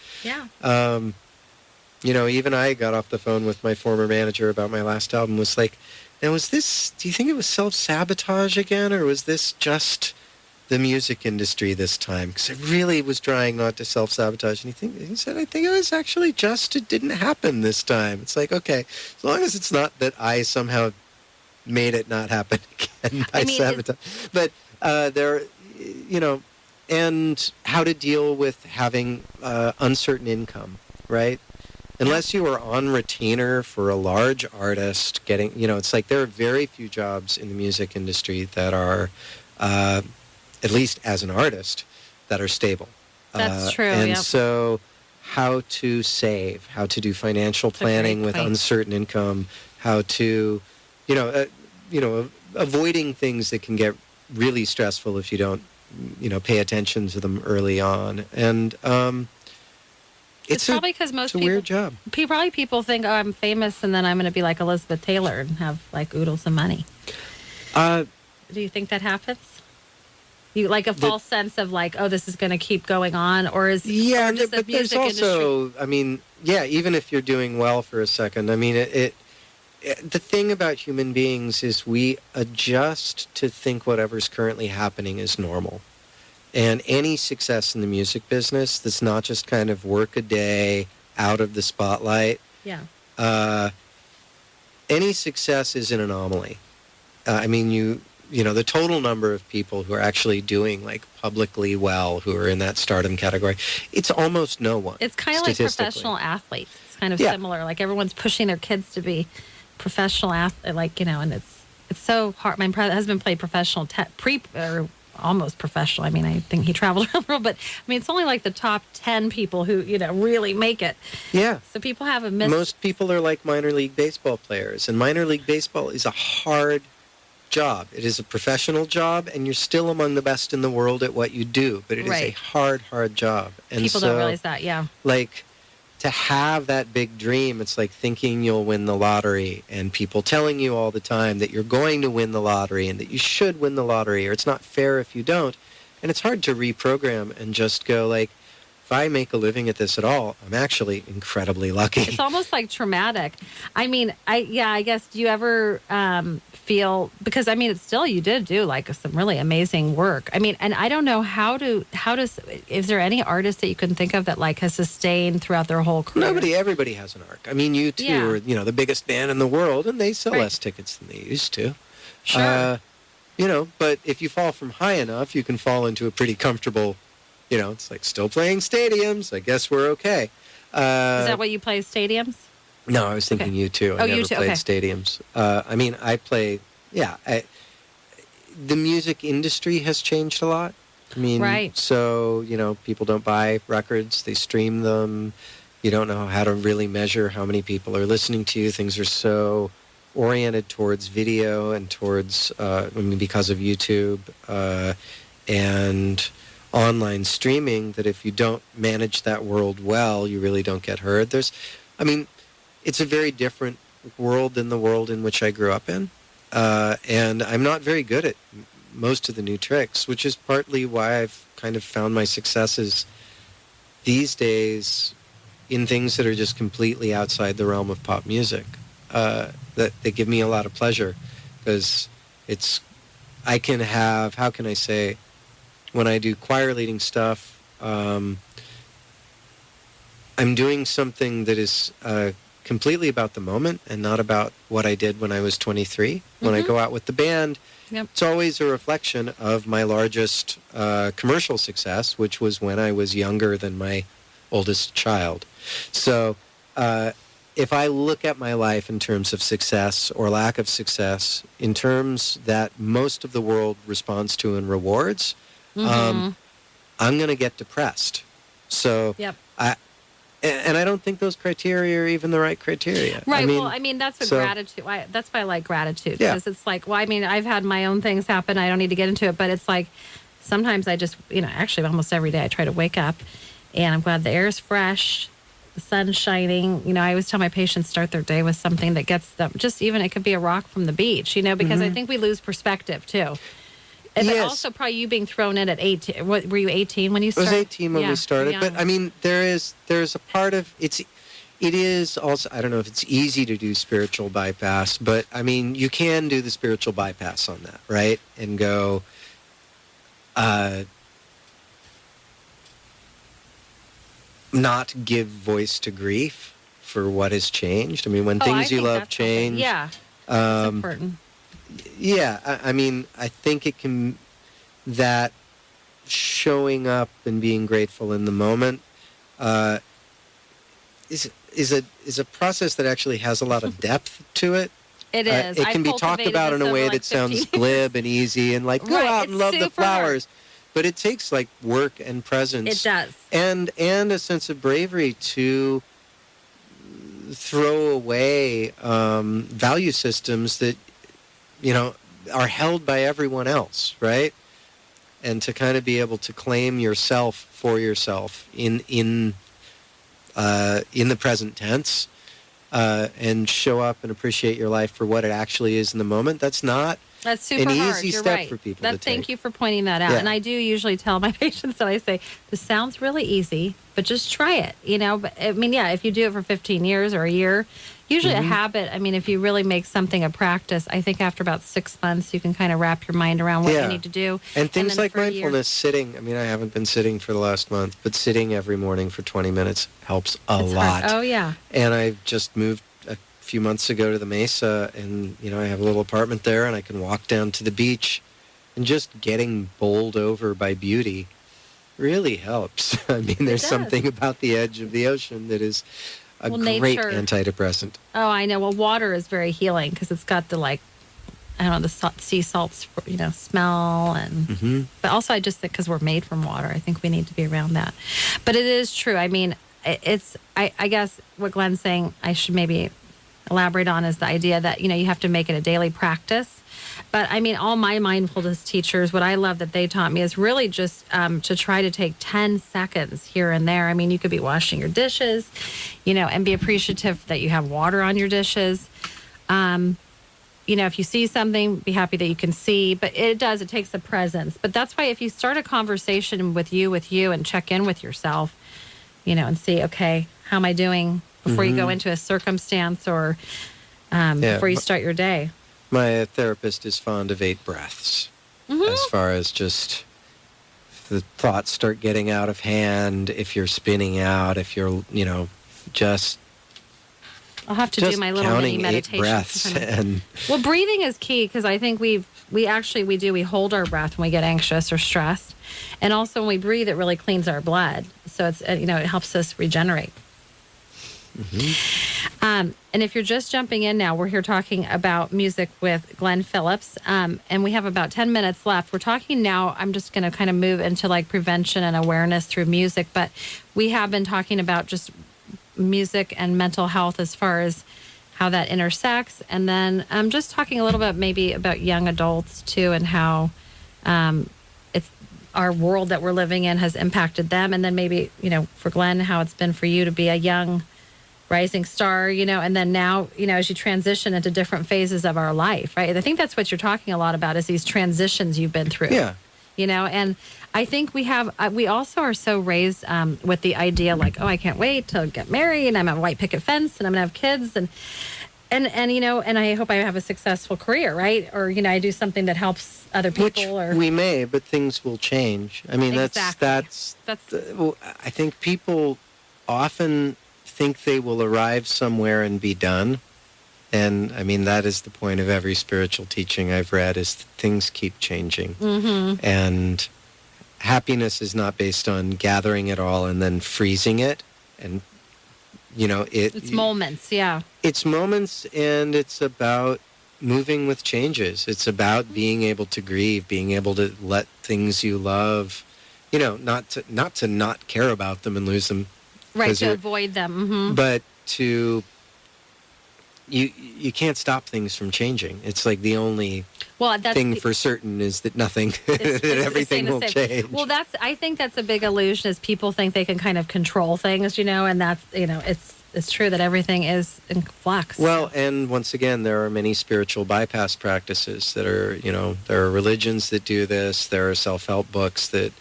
even I got off the phone with my former manager about my last album. Was like, now do you think it was self-sabotage again, or was this just the music industry this time? Because I really was trying not to self-sabotage. And he said, I think it was actually just, it didn't happen this time. It's like, okay, as long as it's not that I somehow made it not happen again by sabotage. But and how to deal with having uncertain income, right? Unless you are on retainer for a large artist, it's like there are very few jobs in the music industry that are, at least as an artist, that are stable. That's true. And so how to save, how to do financial planning with uncertain income, how to, avoiding things that can get really stressful if you don't, pay attention to them early on. And it's probably because it's a weird job. Probably people think, I'm famous, and then I'm going to be like Elizabeth Taylor and have like oodles of money. Do you think that happens? You like a false sense of like, oh, this is going to keep going on, or is but there's also, even if you're doing well for a second, I mean, the thing about human beings is we adjust to think whatever's currently happening is normal. And any success in the music business that's not just kind of work a day out of the spotlight, any success is an anomaly. The total number of people who are actually doing like publicly well, who are in that stardom category, it's almost no one. It's kind of like professional athletes. It's kind of similar. Like everyone's pushing their kids to be professional athletes, and it's so hard. My husband played professional, or almost professional. I mean, I think he traveled around the world, but I mean, it's only like the top 10 people who, really make it. Yeah. So people have most people are like minor league baseball players, and minor league baseball is a hard job. It is a professional job, and you're still among the best in the world at what you do, but it is a hard job. And people don't realize that, like, to have that big dream, it's like thinking you'll win the lottery, and people telling you all the time that you're going to win the lottery and that you should win the lottery, or it's not fair if you don't. And it's hard to reprogram and just go like, if I make a living at this at all, I'm actually incredibly lucky. It's almost like traumatic. I mean, I guess, do you ever feel, because I mean, it's still, you did do like some really amazing work. I mean, and I don't know is there any artist that you can think of that like has sustained throughout their whole career? Everybody has an arc. I mean, you two are, the biggest band in the world, and they sell less tickets than they used to. Sure. But if you fall from high enough, you can fall into a pretty comfortable, it's like still playing stadiums. I guess we're okay. Is that what you play, stadiums? No, I was thinking you too. I never played stadiums. I mean, I play, the music industry has changed a lot. I mean, so, people don't buy records, they stream them. You don't know how to really measure how many people are listening to you. Things are so oriented towards video and towards, because of YouTube. And online streaming, that if you don't manage that world well, you really don't get heard. It's a very different world than the world in which I grew up in. And I'm not very good at most of the new tricks, which is partly why I've kind of found my successes these days in things that are just completely outside the realm of pop music. That they give me a lot of pleasure, because I can have, how can I say, when I do choir leading stuff, I'm doing something that is completely about the moment and not about what I did when I was 23. When I go out with the band, it's always a reflection of my largest commercial success, which was when I was younger than my oldest child. So if I look at my life in terms of success or lack of success, in terms that most of the world responds to and rewards, I'm going to get depressed. So I don't think those criteria are even the right criteria. Right. That's what gratitude. That's why I like gratitude, because it's like, I've had my own things happen. I don't need to get into it, but it's like sometimes I just, actually almost every day I try to wake up and I'm glad the air is fresh, the sun's shining. I always tell my patients start their day with something that gets them, just even it could be a rock from the beach, because I think we lose perspective too. And but also probably you being thrown in at 18. What, were you 18 when you started? I was 18 when we started. But there's a part of it is also, I don't know if it's easy to do spiritual bypass, but you can do the spiritual bypass on that, right? And go, not give voice to grief for what has changed. When things you love change. That's important. Yeah, I think it can, that showing up and being grateful in the moment is a process that actually has a lot of depth to it. It is. It can be talked about in a way that sounds glib and easy and like, go out and love the flowers. But it takes like work and presence. It does. And a sense of bravery to throw away value systems that are held by everyone else, right? And to kind of be able to claim yourself for yourself in the present tense, and show up and appreciate your life for what it actually is in the moment. That's super an hard. easy You're step right. for people to take. Thank you for pointing that out. Yeah. And I do usually tell my patients that I say, this sounds really easy, but just try it, But if you do it for 15 years or a year, usually a habit, if you really make something a practice, I think after about 6 months, you can kind of wrap your mind around what you need to do. And things like mindfulness, sitting. I haven't been sitting for the last month, but sitting every morning for 20 minutes helps a lot. Hard. Oh, yeah. And I've just moved a few months ago to the Mesa, and, I have a little apartment there, and I can walk down to the beach, and just getting bowled over by beauty really helps. There's something about the edge of the ocean that is a great antidepressant. Oh, I know. Well, water is very healing because it's got the the sea salts, smell, and but also I just think because we're made from water, I think we need to be around that. But it is true. I guess what Glen's saying, I should maybe elaborate on is the idea that you have to make it a daily practice. But all my mindfulness teachers, what I love that they taught me is really just to try to take 10 seconds here and there. You could be washing your dishes, and be appreciative that you have water on your dishes. If you see something, be happy that you can see. But it takes a presence. But that's why if you start a conversation with you and check in with yourself, and see, okay, how am I doing before you go into a circumstance or before you start your day. My therapist is fond of 8 breaths, as far as just the thoughts start getting out of hand, if you're spinning out, if you're, just I'll have to do my little mini meditation. 8 breaths. Well, breathing is key because I think we hold our breath when we get anxious or stressed. And also when we breathe, it really cleans our blood. So it's, it helps us regenerate. And if you're just jumping in now, we're here talking about music with Glen Phillips. And we have about 10 minutes left. We're talking now, I'm just going to kind of move into like prevention and awareness through music. But we have been talking about just music and mental health as far as how that intersects. And then I'm just talking a little bit maybe about young adults too and how it's our world that we're living in has impacted them. And then maybe, for Glenn, how it's been for you to be a young rising star, and then now, as you transition into different phases of our life, right? I think that's what you're talking a lot about is these transitions you've been through. Yeah. And I think we also are so raised with the idea like, oh, I can't wait to get married and I'm at a white picket fence and I'm going to have kids and I hope I have a successful career, right? Or, I do something that helps other people. Which we may, but things will change. I mean, Exactly. I think people often think they will arrive somewhere and be done. And I mean, that is the point of every spiritual teaching I've read is that things keep changing. Mm-hmm. And happiness is not based on gathering it all and then freezing it. And, it's moments. Yeah. It's moments, and it's about moving with changes. It's about being able to grieve, being able to let things you love, not to not care about them and lose them. Right, to avoid them. Mm-hmm. But you can't stop things from changing. It's like the only thing for certain is that everything will change. Well, I think that's a big illusion is people think they can kind of control things, and that's, it's true that everything is in flux. Well, and once again, there are many spiritual bypass practices that are, there are religions that do this. There are self-help books that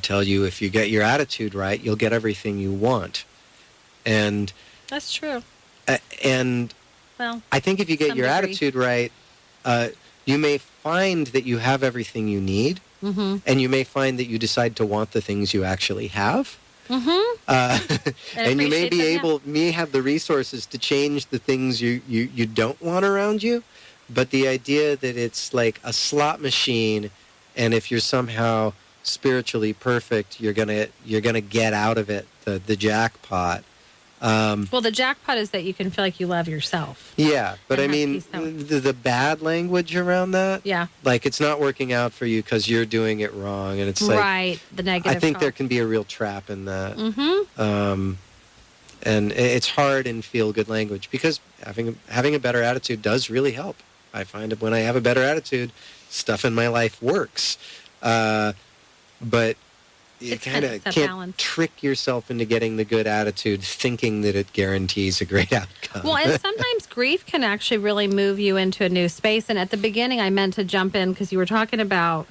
tell you if you get your attitude right, you'll get everything you want. And that's true. And I think if you get your attitude right, you may find that you have everything you need, mm-hmm. and you may find that you decide to want the things you actually have. Mm-hmm. And you may have the resources to change the things you don't want around you. But the idea that it's like a slot machine, and if you're somehow spiritually perfect, you're gonna get out of it the jackpot. Well, the jackpot is that you can feel like you love yourself. Yeah, but I mean, the bad language around that, yeah, like it's not working out for you because you're doing it wrong, and it's like, right, the negative. I think there can be a real trap in that. Mm-hmm. And it's hard in feel-good language because having a better attitude does really help. I find that when I have a better attitude, stuff in my life works. But you kind of can't trick yourself into getting the good attitude thinking that it guarantees a great outcome. Well, and sometimes grief can actually really move you into a new space. And at the beginning, I meant to jump in because you were talking about,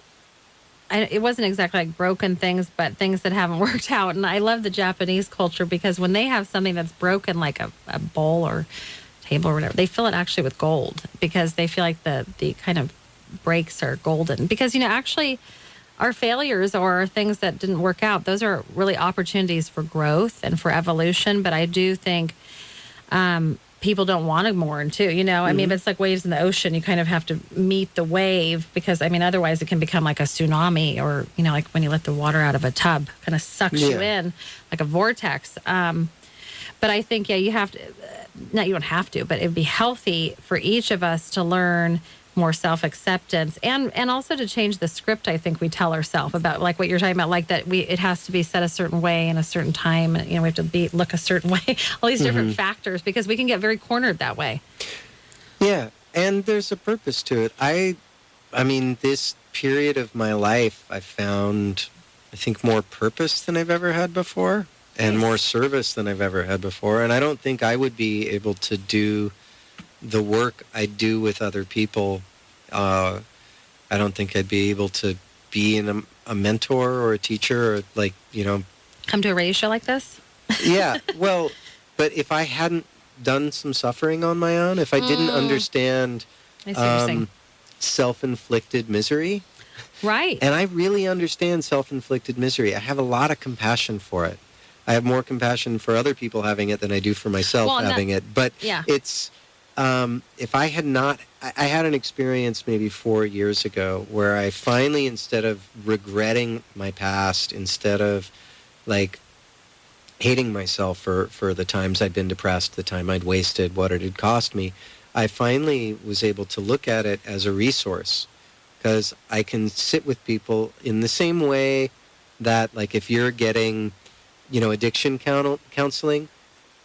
it wasn't exactly like broken things, but things that haven't worked out. And I love the Japanese culture because when they have something that's broken, like a bowl or table or whatever, they fill it actually with gold because they feel like the kind of breaks are golden. Because, actually, our failures or things that didn't work out, those are really opportunities for growth and for evolution. But I do think people don't want to mourn too, Mm-hmm. I mean, it's like waves in the ocean. You kind of have to meet the wave because, otherwise it can become like a tsunami or, like when you let the water out of a tub, kind of sucks you in like a vortex. But I think, you have to, you don't have to, but it'd be healthy for each of us to learn more self-acceptance and also to change the script I think we tell ourselves about, like what you're talking about, like that it has to be set a certain way in a certain time, and we have to look a certain way, all these different factors, because we can get very cornered that way. Yeah, and there's a purpose to it. I mean, this period of my life I found, I think, more purpose than I've ever had before and more service than I've ever had before, and I don't think I would be able to do the work I do with other people. I don't think I'd be able to be a mentor or a teacher or come to a radio show like this. Yeah, well, but if I hadn't done some suffering on my own, if I didn't understand self-inflicted misery, right? And I really understand self-inflicted misery. I have a lot of compassion for it. I have more compassion for other people having it than I do for myself having it. But it's if I had not, I had an experience maybe 4 years ago where I finally, instead of regretting my past, instead of like hating myself for the times I'd been depressed, the time I'd wasted, what it had cost me, I finally was able to look at it as a resource because I can sit with people in the same way that, like, if you're getting, addiction counseling,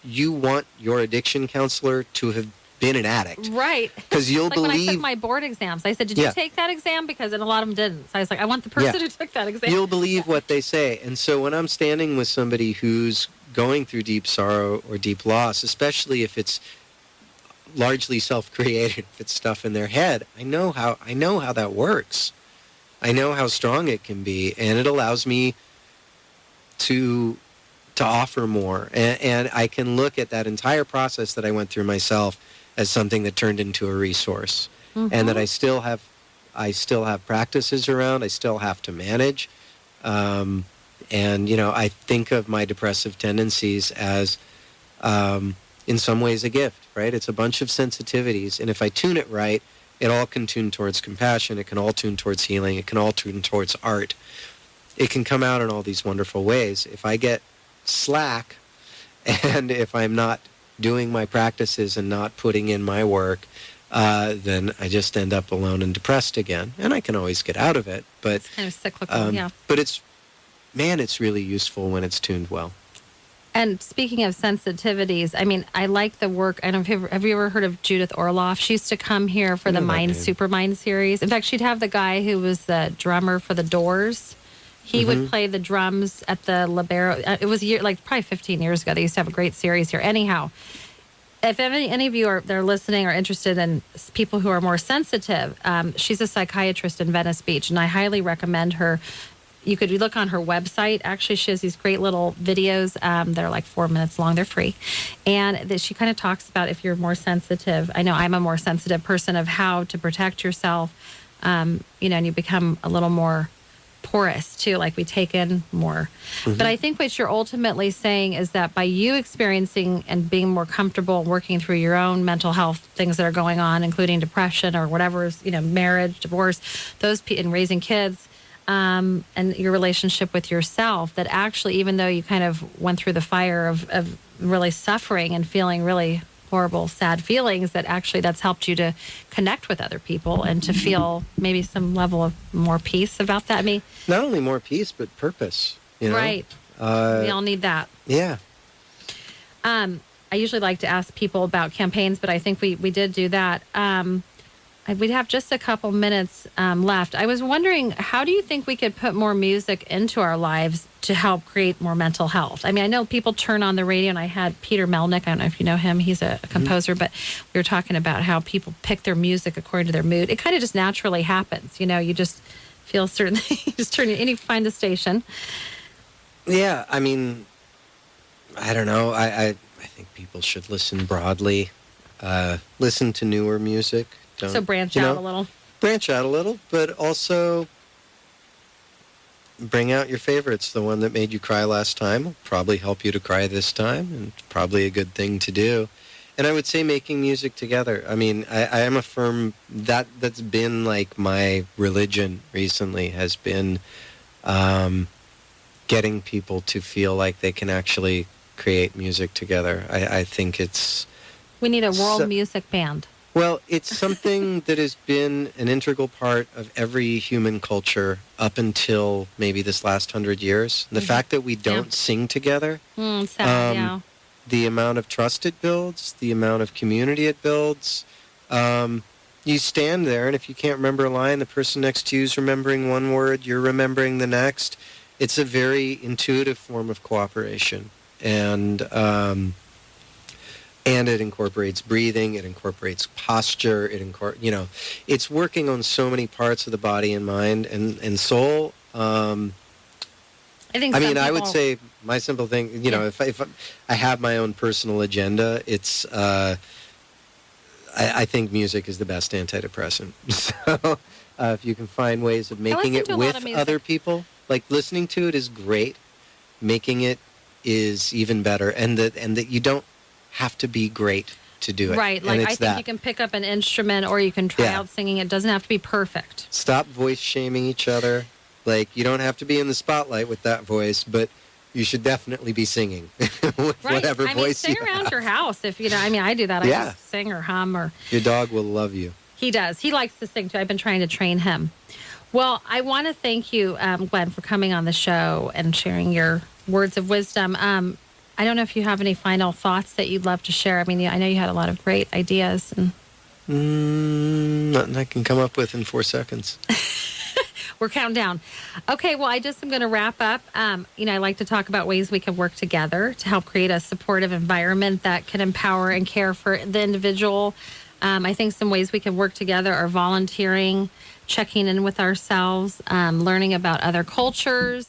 you want your addiction counselor to have been an addict. Right. Because you'll like believe... when I took my board exams, I said, did you take that exam? Because a lot of them didn't. So I was like, I want the person who took that exam. You'll believe what they say. And so when I'm standing with somebody who's going through deep sorrow or deep loss, especially if it's largely self-created, if it's stuff in their head, I know how that works. I know how strong it can be, and it allows me to offer more. And I can look at that entire process that I went through myself as something that turned into a resource, and that I still have practices around. I still have to manage, and I think of my depressive tendencies as, in some ways, a gift. Right? It's a bunch of sensitivities, and if I tune it right, it all can tune towards compassion. It can all tune towards healing. It can all tune towards art. It can come out in all these wonderful ways. If I get slack, and if I'm not doing my practices and not putting in my work, then I just end up alone and depressed again. And I can always get out of it, but it's kind of cyclical. But it's really useful when it's tuned well. And speaking of sensitivities, I mean, I like the work. I don't know, have you ever heard of Judith Orloff? She used to come here for the Supermind series. In fact, she'd have the guy who was the drummer for the Doors. He would play the drums at the Libero. It was probably 15 years ago. They used to have a great series here. Anyhow, if any of you are listening or interested in people who are more sensitive, she's a psychiatrist in Venice Beach, and I highly recommend her. You could look on her website. Actually, she has these great little videos. They're like 4 minutes long. They're free. And she kind of talks about if you're more sensitive. I know I'm a more sensitive person, of how to protect yourself, and you become a little more porous too, like we take in more. But I think what you're ultimately saying is that by you experiencing and being more comfortable working through your own mental health things that are going on, including depression or whatever, marriage, divorce, and raising kids, and your relationship with yourself, that actually, even though you kind of went through the fire of really suffering and feeling really horrible, sad feelings, that actually that's helped you to connect with other people and to feel maybe some level of more peace about that. I mean, not only more peace, but purpose. Right. We all need that. Yeah. I usually like to ask people about campaigns, but I think we did do that. We'd have just a couple minutes left. I was wondering, how do you think we could put more music into our lives to help create more mental health? I mean, I know people turn on the radio, and I had Peter Melnick. I don't know if you know him. He's a composer, but we were talking about how people pick their music according to their mood. It kind of just naturally happens. You just feel certain things. You just turn it, and you find the station. Yeah, I mean, I don't know. I think people should listen broadly, listen to newer music. So branch out a little. Branch out a little, but also bring out your favorites. The one that made you cry last time will probably help you to cry this time, and probably a good thing to do. And I would say making music together. I mean, I am a firm that's been like my religion recently, has been getting people to feel like they can actually create music together. I think it's... We need a world music band. Well, it's something that has been an integral part of every human culture up until maybe this last 100 years. The fact that we don't sing together, sad, the amount of trust it builds, the amount of community it builds. You stand there, and if you can't remember a line, the person next to you is remembering one word, you're remembering the next. It's a very intuitive form of cooperation. And it incorporates breathing, it incorporates posture, it's working on so many parts of the body and mind and soul. I would say my simple thing, if I have my own personal agenda, it's, I think music is the best antidepressant. So if you can find ways of making it with other people, like listening to it is great, making it is even better, and that you don't have to be great to do it. Right. Like, I think you can pick up an instrument, or you can try out singing. It doesn't have to be perfect. Stop voice shaming each other. Like, you don't have to be in the spotlight with that voice, but you should definitely be singing with whatever voice sing you around have. your house. If I do that. I just sing or hum or... Your dog will love you. He does. He likes to sing too. I've been trying to train him. Well, I want to thank you, Glenn, for coming on the show and sharing your words of wisdom. I don't know if you have any final thoughts that you'd love to share. I mean, I know you had a lot of great ideas. And Nothing I can come up with in 4 seconds. we're counting down. Okay, well, I just am going to wrap up. I like to talk about ways we can work together to help create a supportive environment that can empower and care for the individual. I think some ways we can work together are volunteering, checking in with ourselves, learning about other cultures,